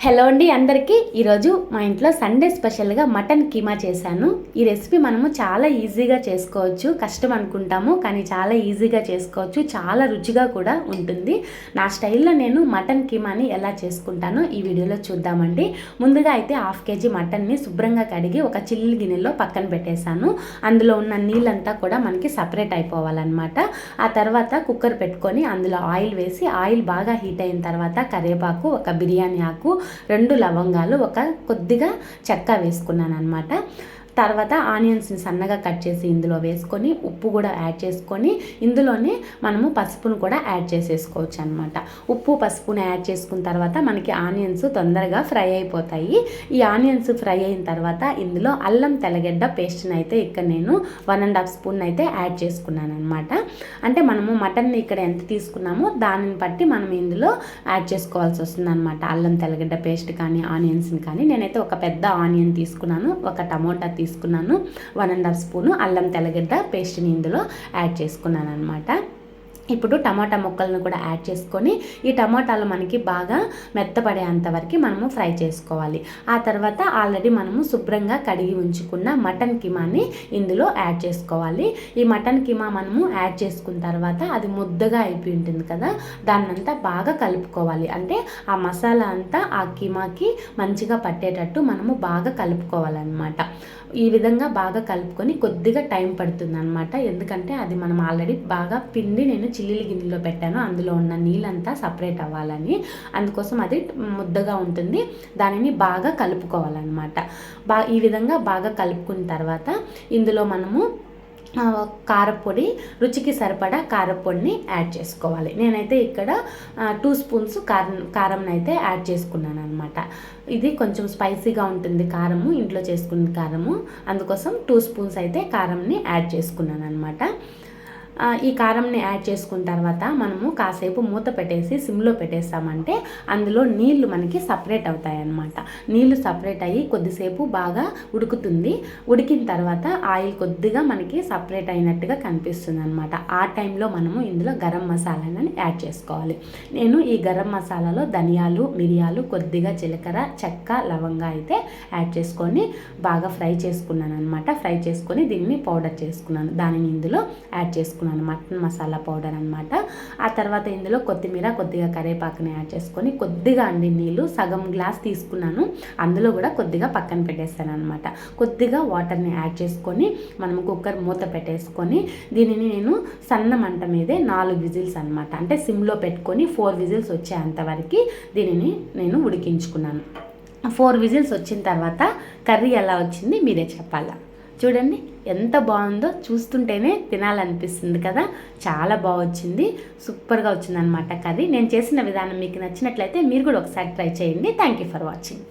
Hello అండి అందరికీ. ఈరోజు మా ఇంట్లో సండే స్పెషల్గా మటన్ కీమా చేశాను. ఈ రెసిపీ మనము చాలా ఈజీగా చేసుకోవచ్చు. కష్టం అనుకుంటాము కానీ చాలా ఈజీగా చేసుకోవచ్చు. చాలా రుచిగా కూడా ఉంటుంది. నా స్టైల్లో నేను మటన్ కీమాని ఎలా చేసుకుంటానో ఈ వీడియోలో చూద్దామండి. ముందుగా అయితే 1/2 kg మటన్ని శుభ్రంగా కడిగి ఒక చిల్లు గిన్నెలో పక్కన పెట్టేశాను. అందులో ఉన్న నీళ్ళంతా కూడా మనకి సపరేట్ అయిపోవాలన్నమాట. ఆ తర్వాత కుక్కర్ పెట్టుకొని అందులో ఆయిల్ వేసి ఆయిల్ బాగా హీట్ అయిన తర్వాత కరివేపాకు, ఒక బిర్యానీ ఆకు, 2 లవంగాలు, ఒక కొద్దిగా చెక్క వేసుకున్నాను అనమాట. తర్వాత ఆనియన్స్ని సన్నగా కట్ చేసి ఇందులో వేసుకొని ఉప్పు కూడా యాడ్ చేసుకొని ఇందులోనే మనము పసుపును కూడా యాడ్ చేసేసుకోవచ్చు అనమాట. ఉప్పు పసుపుని యాడ్ చేసుకున్న తర్వాత మనకి ఆనియన్స్ తొందరగా ఫ్రై అయిపోతాయి. ఈ ఆనియన్స్ ఫ్రై అయిన తర్వాత ఇందులో అల్లం తెల్లగడ్డ పేస్ట్ని అయితే ఇక్కడ నేను 1.5 స్పూన్ అయితే యాడ్ చేసుకున్నాను అనమాట. అంటే మనము మటన్ని ఇక్కడ ఎంత తీసుకున్నామో దానిని బట్టి మనం ఇందులో యాడ్ చేసుకోవాల్సి వస్తుంది అనమాట. అల్లం తెల్లగడ్డ పేస్ట్ కానీ ఆనియన్స్ని కానీ నేనైతే ఒక పెద్ద ఆనియన్ తీసుకున్నాను, ఒక టమోటా తీసుకున్నాను, 1.5 స్పూను అల్లం తెల్లగడ్డ పేస్ట్ని ఇందులో యాడ్ చేసుకున్నాను అనమాట. ఇప్పుడు టమాటా ముక్కలను కూడా యాడ్ చేసుకొని ఈ టమాటాలు మనకి బాగా మెత్తపడేంత వరకు మనము ఫ్రై చేసుకోవాలి. ఆ తర్వాత ఆల్రెడీ మనము శుభ్రంగా కడిగి ఉంచుకున్న మటన్ కీమాని ఇందులో యాడ్ చేసుకోవాలి. ఈ మటన్ కీమా మనము యాడ్ చేసుకున్న తర్వాత అది ముద్దగా అయిపోయి ఉంటుంది కదా, దాన్నంతా బాగా కలుపుకోవాలి. అంటే ఆ మసాలా అంతా ఆ కీమాకి మంచిగా పట్టేటట్టు మనము బాగా కలుపుకోవాలన్నమాట. ఈ విధంగా బాగా కలుపుకొని కొద్దిగా టైం పడుతుంది అనమాట. ఎందుకంటే అది మనం ఆల్రెడీ బాగా పిండి నేను చిల్లీల గిన్నెలో పెట్టాను, అందులో ఉన్న నీళ్ళంతా సపరేట్ అవ్వాలని. అందుకోసం అది ముద్దగా ఉంటుంది, దానిని బాగా కలుపుకోవాలన్నమాట. ఈ విధంగా బాగా కలుపుకున్న తర్వాత ఇందులో మనము కారపొడి, రుచికి సరిపడా కారపొడిని యాడ్ చేసుకోవాలి. నేనైతే ఇక్కడ 2 స్పూన్స్ కారంని అయితే యాడ్ చేసుకున్నాను అనమాట. ఇది కొంచెం స్పైసీగా ఉంటుంది కారము, ఇంట్లో చేసుకున్న కారము, అందుకోసం 2 స్పూన్స్ అయితే కారంని యాడ్ చేసుకున్నాను అనమాట. ఈ కారంని యాడ్ చేసుకున్న తర్వాత మనము కాసేపు మూత పెట్టేసి సిమ్లో పెట్టేస్తామంటే అందులో నీళ్లు మనకి సపరేట్ అవుతాయి అన్నమాట. నీళ్లు సపరేట్ అయ్యి కొద్దిసేపు బాగా ఉడుకుతుంది. ఉడికిన తర్వాత ఆయిల్ కొద్దిగా మనకి సపరేట్ అయినట్టుగా కనిపిస్తుంది అనమాట. ఆ టైంలో మనము ఇందులో గరం మసాలాని యాడ్ చేసుకోవాలి. నేను ఈ గరం మసాలాలో ధనియాలు, మిరియాలు, కొద్దిగా జీలకర్ర, చెక్క, లవంగా అయితే యాడ్ చేసుకొని బాగా ఫ్రై చేసుకున్నాను అనమాట. ఫ్రై చేసుకొని దీన్ని పౌడర్ చేసుకున్నాను. దానిని ఇందులో యాడ్ చేసుకున్నాను, మటన్ మసాలా పౌడర్ అనమాట. ఆ తర్వాత ఇందులో కొత్తిమీర, కొద్దిగా కరివేపాకుని యాడ్ చేసుకొని కొద్దిగా నీళ్ళు సగం గ్లాస్ తీసుకున్నాను, అందులో కూడా కొద్దిగా పక్కన పెట్టేస్తాను అనమాట. కొద్దిగా వాటర్ని యాడ్ చేసుకొని మనం కుక్కర్ మూత పెట్టేసుకొని దీనిని నేను సన్న మంట మీదే 4 విజిల్స్ అనమాట, అంటే సిమ్లో పెట్టుకొని 4 విజిల్స్ వచ్చేంతవరకు దీనిని నేను ఉడికించుకున్నాను. 4 విజిల్స్ వచ్చిన తర్వాత కర్రీ ఎలా వచ్చింది మీరే చెప్పాలా. చూడండి ఎంత బాగుందో, చూస్తుంటేనే తినాలనిపిస్తుంది కదా. చాలా బాగా వచ్చింది, సూపర్గా వచ్చింది అనమాట కర్రీ. నేను చేసిన విధానం మీకు నచ్చినట్లయితే మీరు కూడా ఒకసారి ట్రై చేయండి. Thank you for watching.